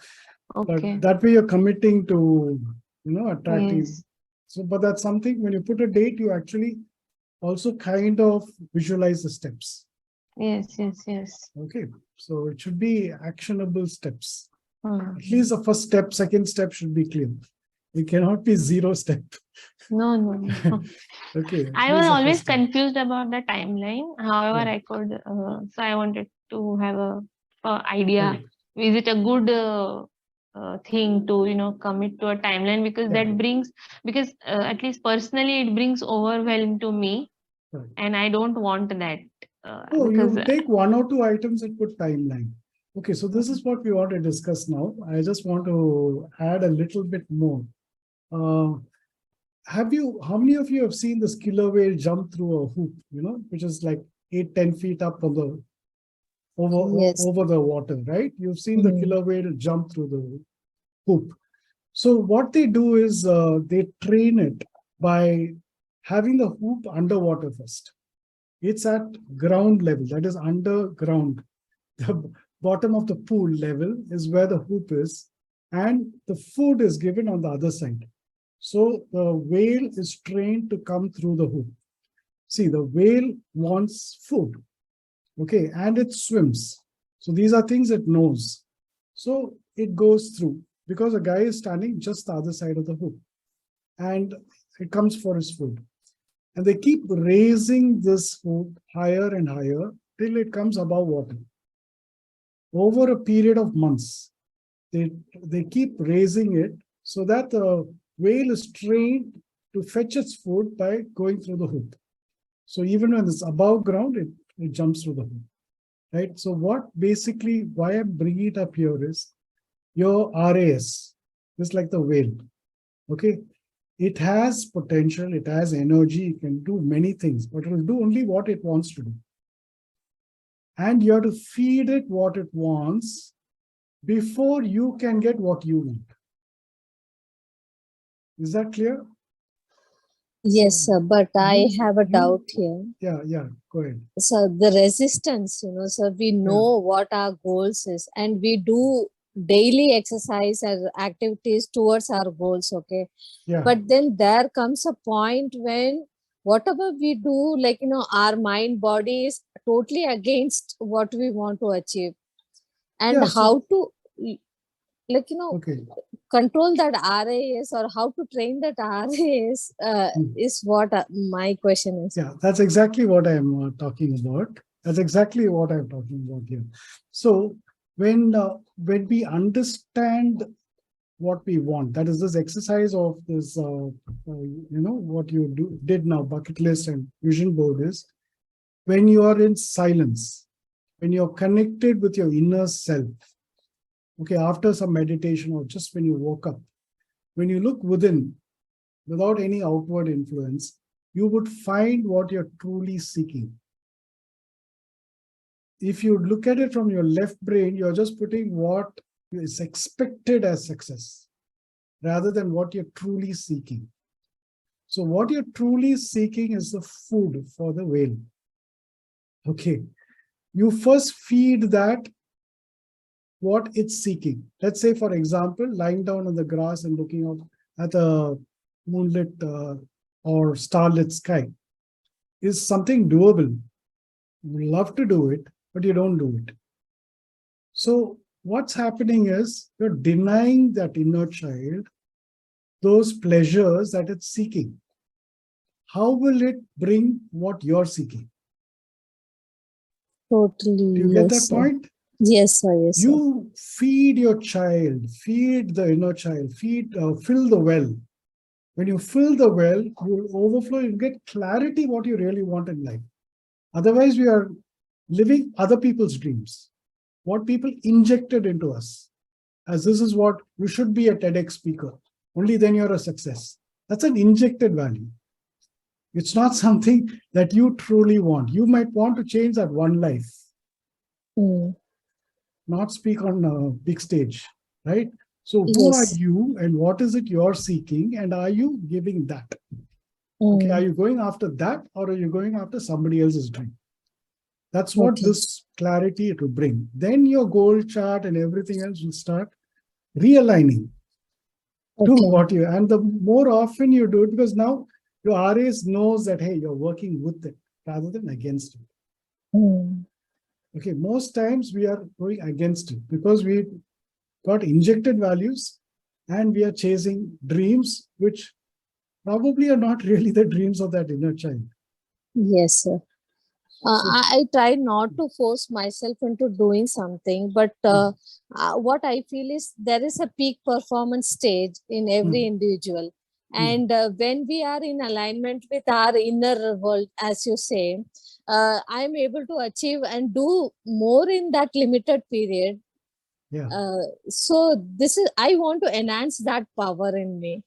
okay. But that way you're committing to, attractive. Yes. So, but that's something when you put a date, you actually also kind of visualize the steps. Yes, yes, yes. Okay. So it should be actionable steps. Hmm. At least the first step, second step should be clear. It cannot be 0 step. No, no, no. Okay. I at was least the always first step. confused about the timeline. However, Yeah. I could, so I wanted to have a idea. Right. Is it a good thing to, commit to a timeline? Because Yeah. that brings, because at least personally, it brings overwhelm to me. Right. And I don't want that. Oh, Because you take 1 or 2 items and put timeline. Okay, so this is what we want to discuss now. I just want to add a little bit more. How many of you have seen this killer whale jump through a hoop, which is like 8-10 feet up on the Yes. over the water, right? You've seen the killer whale jump through the hoop. So what they do is they train it by having the hoop underwater first. It's at ground level, that is underground. The bottom of the pool level is where the hoop is, and the food is given on the other side. So the whale is trained to come through the hoop. See, the whale wants food, okay, and it swims. So these are things it knows. So it goes through because a guy is standing just the other side of the hoop, and it comes for his food. And they keep raising this hoop higher and higher till it comes above water. Over a period of months, they keep raising it so that the whale is trained to fetch its food by going through the hoop. So even when it's above ground, it jumps through the hoop, right? So why I'm bringing it up here is your RAS, just like the whale, okay? It has potential, it has energy, it can do many things, but it will do only what it wants to do. And you have to feed it what it wants before you can get what you want. Is that clear? Yes, sir, but I have a you- doubt here. Yeah, go ahead. So the resistance, sir, we know what our goals is, and we do daily exercise and activities towards our goals, okay? Yeah. But then there comes a point when whatever we do, like, our mind, body is totally against what we want to achieve. And Yeah, so- how to, like, Okay. control that RAS, or how to train that RAS is what my question is. Yeah, that's exactly what I'm talking about. That's exactly what I'm talking about here. So when we understand what we want. That is this exercise of this, what you did now, bucket list and vision board is when you are in silence, when you're connected with your inner self. Okay, after some meditation or just when you woke up, when you look within without any outward influence, you would find what you're truly seeking. If you look at it from your left brain, you're just putting what is expected as success rather than what you're truly seeking. So what you're truly seeking is the food for the whale. Okay, you first feed that what it's seeking. Let's say, for example, lying down on the grass and looking out at a moonlit or starlit sky is something doable. You love to do it, but you don't do it. So what's happening is you're denying that inner child those pleasures that it's seeking. How will it bring what you're seeking? Totally. Do you get Yes, that point? Yes, sir. Yes, sir. You feed your child, feed the inner child, fill the well. When you fill the well, you'll overflow, you'll get clarity what you really want in life. Otherwise, we are living other people's dreams, what people injected into us. As this is what you should be a TEDx speaker. Only then you're a success. That's an injected value. It's not something that you truly want. You might want to change that one life, not speak on a big stage, right? So who are Yes. you and what is it you're seeking, and are you giving that? Okay, are you going after that or are you going after somebody else's dream? That's what this clarity it will bring. Then your goal chart and everything else will start realigning to what you, and the more often you do it, because now your RAs knows that, hey, you're working with it rather than against it. Okay, most times we are going against it because we got injected values and we are chasing dreams which probably are not really the dreams of that inner child. Yes, sir. I try not to force myself into doing something, but what I feel is there is a peak performance stage in every individual. And when we are in alignment with our inner world, as you say, I'm able to achieve and do more in that limited period. Yeah. So this is, I want to enhance that power in me.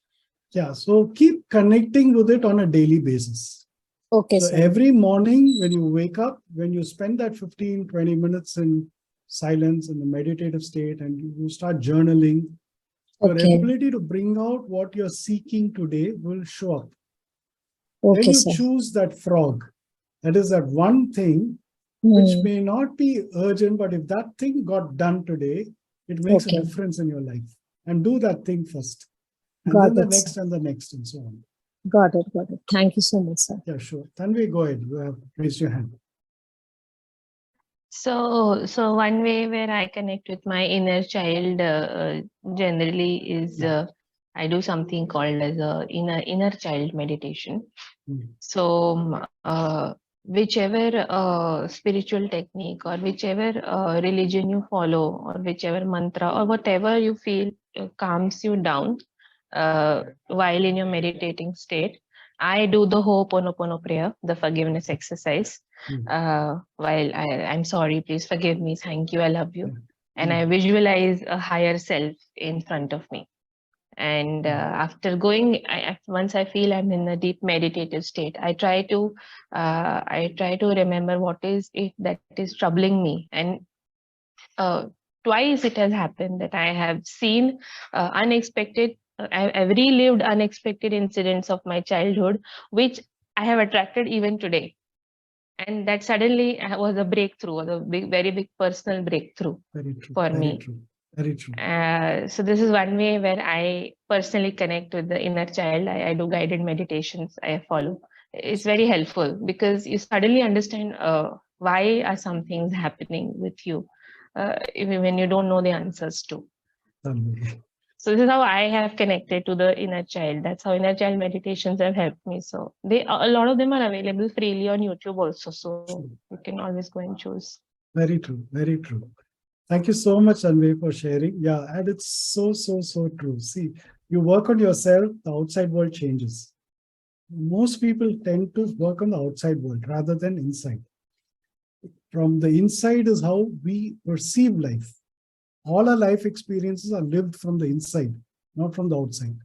Yeah. So keep connecting with it on a daily basis. Okay, so sir. Every morning when you wake up, when you spend that 15-20 minutes in silence in the meditative state and you start journaling, your ability to bring out what you're seeking today will show up. Then you choose that frog. That is that one thing which may not be urgent, but if that thing got done today, it makes a difference in your life. And do that thing first. And then the next and the next and so on. Got it. Got it. Thank you so much, sir. Yeah, sure. Tanvi, go ahead. You have raised your hand. So one way where I connect with my inner child generally is I do something called as a inner child meditation. So whichever spiritual technique or whichever religion you follow or whichever mantra or whatever you feel calms you down while in your meditating state, I do the Ho'oponopono prayer, the forgiveness exercise. While I'm sorry, please forgive me, thank you, I love you. And I visualize a higher self in front of me. And after going, once I feel I'm in a deep meditative state, I try to remember what is it that is troubling me. And twice it has happened that I have seen unexpected, I've relived unexpected incidents of my childhood, which I have attracted even today. And that suddenly was a breakthrough, a very big personal breakthrough for me. Very true. So this is one way where I personally connect with the inner child. I do guided meditations I follow. It's very helpful because you suddenly understand why are some things happening with you, even when you don't know the answers to. So this is how I have connected to the inner child. That's how inner child meditations have helped me. So a lot of them are available freely on YouTube also. So you can always go and choose. Very true. Very true. Thank you so much, Anvay, for sharing. Yeah, and it's so true. See, you work on yourself, the outside world changes. Most people tend to work on the outside world rather than inside. From the inside is how we perceive life. All our life experiences are lived from the inside, not from the outside.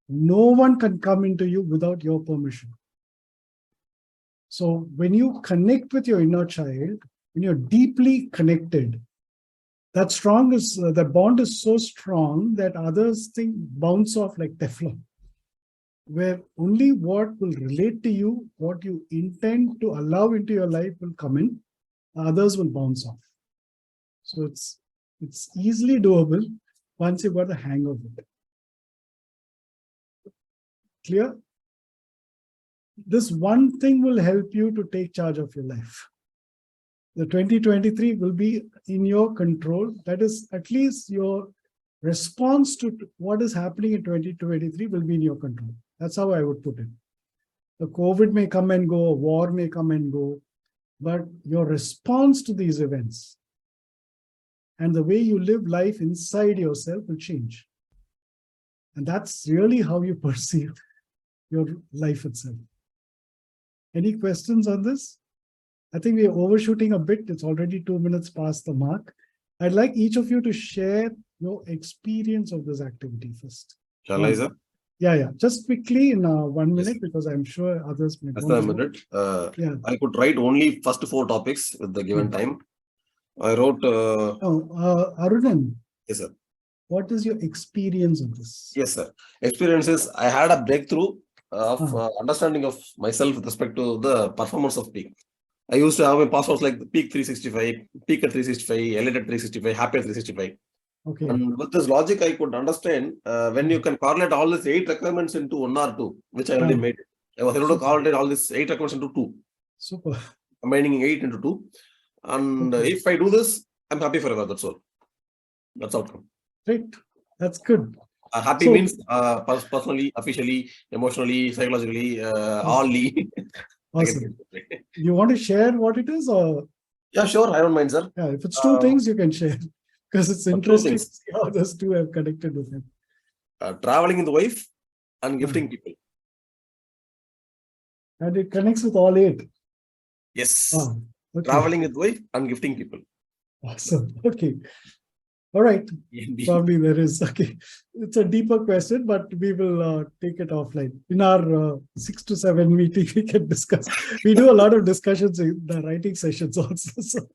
No one can come into you without your permission. So when you connect with your inner child, when you're deeply connected, that bond is so strong that others think bounce off like Teflon, where only what will relate to you, what you intend to allow into your life will come in, others will bounce off. So it's easily doable once you've got the hang of it. Clear? This one thing will help you to take charge of your life. The 2023 will be in your control. That is, at least your response to what is happening in 2023 will be in your control. That's how I would put it. The COVID may come and go, a war may come and go, but your response to these events and the way you live life inside yourself will change. And that's really how you perceive your life itself. Any questions on this? I think we're overshooting a bit. It's already 2 minutes past the mark. I'd like each of you to share your experience of this activity first. Shall I, sir? Yeah. Just quickly in 1 minute, Yes. because I'm sure others may Just want a to know. minute. Yeah. I could write only first 4 topics with the given time. I wrote. Arunan, Yes, sir. what is your experience of this? Yes, sir. Experiences. I had a breakthrough of understanding of myself with respect to the performance of peak. I used to have my passwords like peak 365, peak at 365, elite at 365, happy at 365. Okay. And with this logic, I could understand when you can correlate all these 8 requirements into 1 or 2, which I already made. I was able to correlate all these 8 requirements into 2. Super. Combining 8 into 2. And if I do this, I'm happy forever. That's all. That's outcome. Great. That's good. Happy means personally, officially, emotionally, psychologically, allly. Awesome. You want to share what it is, or? Yeah, sure. I don't mind, sir. Yeah, if it's 2 things, you can share, because it's interesting to see how those 2 have connected with him. Traveling with the wife and gifting people. And it connects with all 8. Yes. Okay. Traveling with wife and gifting people. Awesome. Okay. All right. Probably there is. Okay. It's a deeper question, but we will take it offline. In our 6 to 7 meeting, we can discuss. We do a lot of discussions in the writing sessions also. So.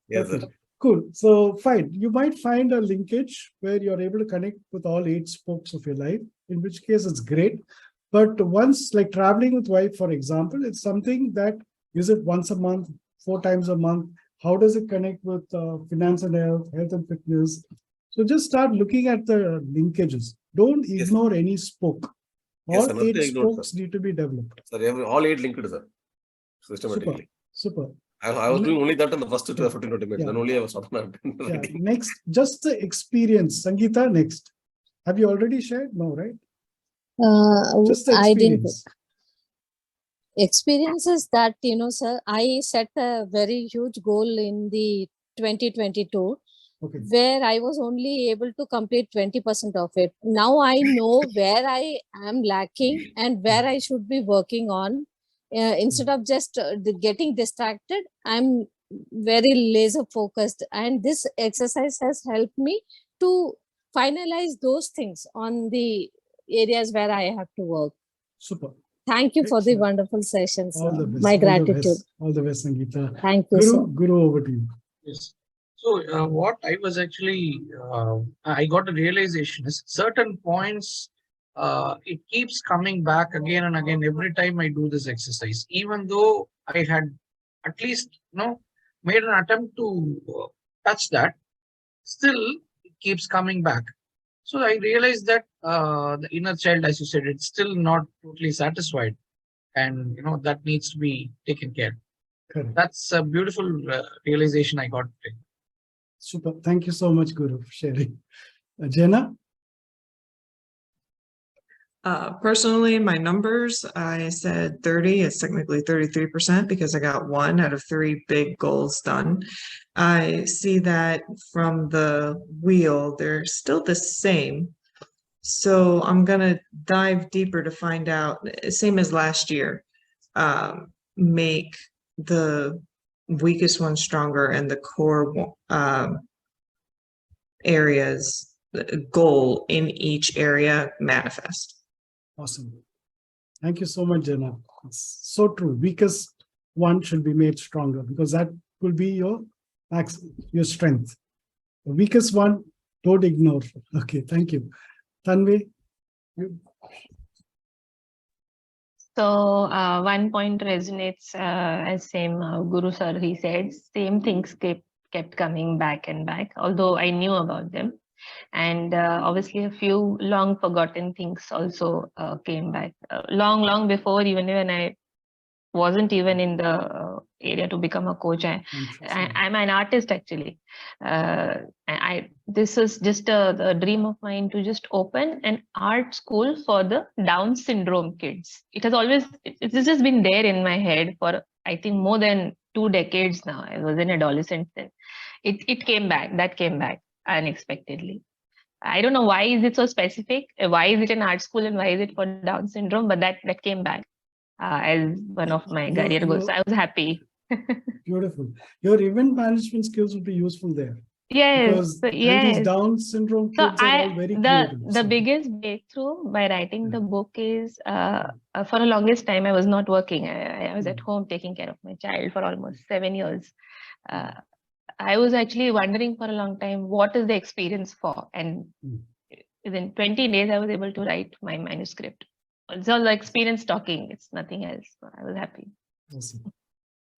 Yes, Okay. sir. Cool. So fine. You might find a linkage where you're able to connect with all 8 spokes of your life, in which case it's great. But once, like traveling with wife, for example, it's something that, is it once a month, 4 times a month? How does it connect with finance and health and fitness? So just start looking at the linkages. Don't ignore any spoke. All 8 spokes need to be developed. Sir, all 8 linked, sir. Systematically. Super. I was doing only that in the first 15-20 minutes. Then only I was starting. Next, just the experience. Sangeeta, next. Have you already shared? No, right? Just the experience. Experiences that, sir, I set a very huge goal in the 2022, where I was only able to complete 20% of it. Now I know where I am lacking and where I should be working on. Instead of just getting distracted, I'm very laser focused. And this exercise has helped me to finalize those things on the areas where I have to work. Super. Thank you for the wonderful sessions. All the best. My gratitude. All the best, Sangeeta. Thank you, sir. Guru, over to you. Yes. So what I was actually, I got a realization is certain points, it keeps coming back again and again every time I do this exercise, even though I had at least, made an attempt to touch that, still it keeps coming back. So I realized that the inner child, as you said, it's still not totally satisfied, and that needs to be taken care. Correct. That's a beautiful realization I got today. Super. Thank you so much, Guru, for sharing. Jenna? Personally, my numbers, I said 30. It's technically 33% because I got 1 out of 3 big goals done. I see that from the wheel, they're still the same. So I'm going to dive deeper to find out, same as last year, make the weakest one stronger and the core areas, goal in each area manifest. Awesome. Thank you so much, Jenna. It's so true. Weakest one should be made stronger because that will be your strength. The weakest one, don't ignore. Okay, thank you. Tanvi, you. So one point resonates as same Guru sir, he said, same things kept coming back and back, although I knew about them. And obviously a few long forgotten things also came back long before, even when I wasn't even in the area to become a coach. I'm an artist actually. This is just a dream of mine to just open an art school for the Down syndrome kids. It has always, it's just been there in my head for I think more than 2 decades now. I was an adolescent then. It came back, that came back unexpectedly. I don't know why is it so specific, why is it an art school and why is it for Down syndrome, but that came back as one of my career goals. So I was happy. Beautiful. Your event management skills would be useful there. Yes, Because yes. these Down syndrome So kids are all very creative. the biggest breakthrough by writing the book is for the longest time I was not working. I was at home taking care of my child for almost 7 years. I was actually wondering for a long time, what is the experience for? And within 20 days, I was able to write my manuscript. It's all the experience talking. It's nothing else. So I was happy. Awesome.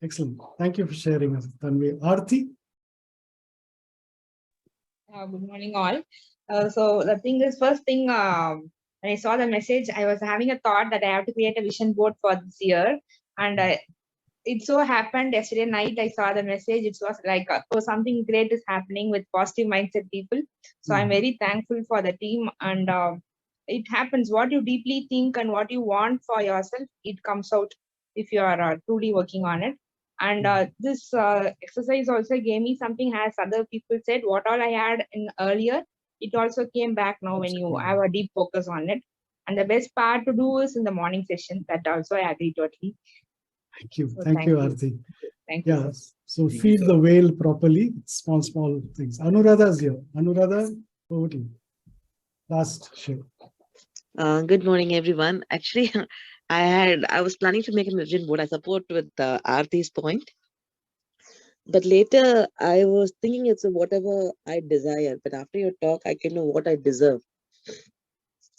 Excellent. Thank you for sharing us, Tanvi. Aarti? Good morning, all. So the thing is, first thing, when I saw the message, I was having a thought that I have to create a vision board for this year. And it so happened yesterday night, I saw the message. It was like, oh, something great is happening with positive mindset people. So I'm very thankful for the team. And it happens, what you deeply think and what you want for yourself, it comes out if you are truly working on it. And this exercise also gave me something, as other people said, what all I had in earlier, it also came back now. That's when you have a deep focus on it. And the best part to do is in the morning session. That also I agree totally. Thank you. So thank you, Aarti. Thank you. Yes. So feed the whale properly. Small things. Anuradha is here. Anuradha, over to you. Last share. Good morning, everyone. Actually, I was planning to make a vision board. I support with Aarti's point. But later I was thinking it's whatever I desire. But after your talk, I can know what I deserve.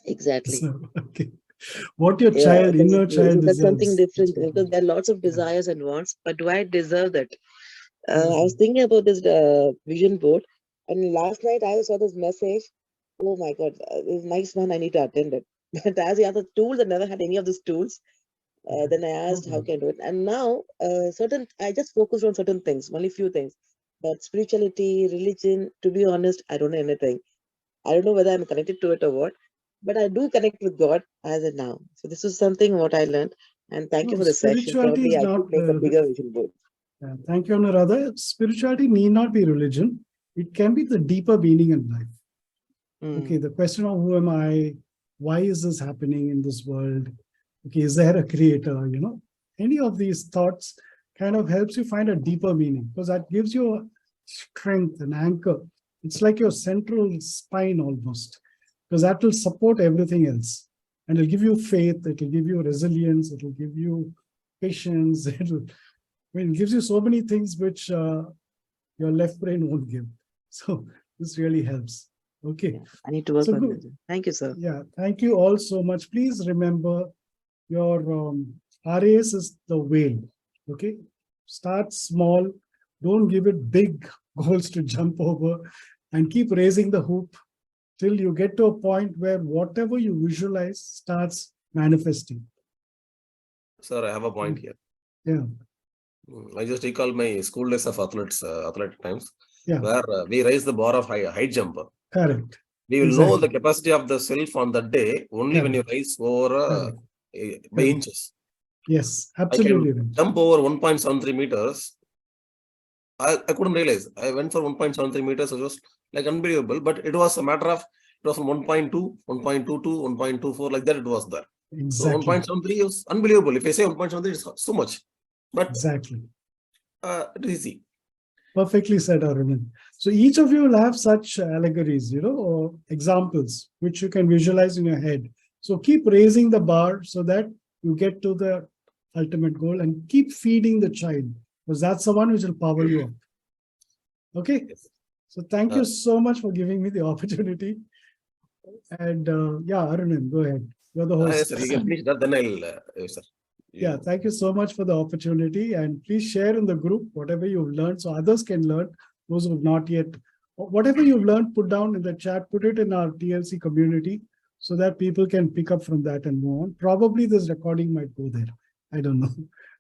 Exactly. So, okay. What your child, inner child that's deserves. something different. Because there are lots of desires and wants, but do I deserve that? I was thinking about this vision board, and last night I saw this message. Oh my God, this nice one. I need to attend it. But as the other tools, I never had any of these tools. Then I asked, how can I do it? And now, I just focus on certain things, only few things. But spirituality, religion, to be honest, I don't know anything. I don't know whether I'm connected to it or what, but I do connect with God as of now. So this is something what I learned. And thank you for the session. Probably I should make a bigger vision board. Thank you, Anuradha. Spirituality need not be religion. It can be the deeper meaning in life. Okay, the question of who am I? Why is this happening in this world? Okay, is there a creator? You know, any of these thoughts kind of helps you find a deeper meaning, because that gives you a strength, an anchor. It's like your central spine almost, because that will support everything else. And it'll give you faith, it'll give you resilience, it'll give you patience. It gives you so many things which your left brain won't give. So this really helps. Okay. Yeah, I need to work on that. Thank you, sir. Yeah, thank you all so much. Please remember your RAS is the whale. Okay. Start small. Don't give it big goals to jump over, and keep raising the hoop till you get to a point where whatever you visualize starts manifesting. Sir, I have a point here. Yeah. I just recall my school days of athletic times, Yeah. where we raised the bar of high jumper. Correct. We will know the Exactly. capacity of the self on that day only when you rise over by Correct. inches. Yes, I absolutely. can jump over 1.73 meters. I couldn't realize. I went for 1.73 meters. It was like unbelievable, but it was a matter of, it was from 1.2, 1.22, 1.24, like that it was there. So Exactly. 1.73 is unbelievable. If I say 1.73, it's so much. But Exactly. it is easy. Perfectly said, Arvind. So each of you will have such allegories, or examples, which you can visualize in your head. So keep raising the bar so that you get to the ultimate goal, and keep feeding the child, because that's the one which will power you up. Okay. Yes. So thank you so much for giving me the opportunity. And yeah, Arvind, go ahead. You're the Yes, host. sir, you can finish that, then I'll, yes, sir. Yeah, thank you so much for the opportunity, and please share in the group whatever you've learned so others can learn, those who have not yet. Whatever you've learned, put down in the chat, put it in our TLC community so that people can pick up from that and move on. Probably this recording might go there. I don't know.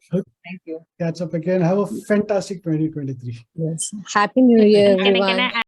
Thank you. Catch up again. Have a fantastic 2023. Yes. Happy New Year, Can everyone. I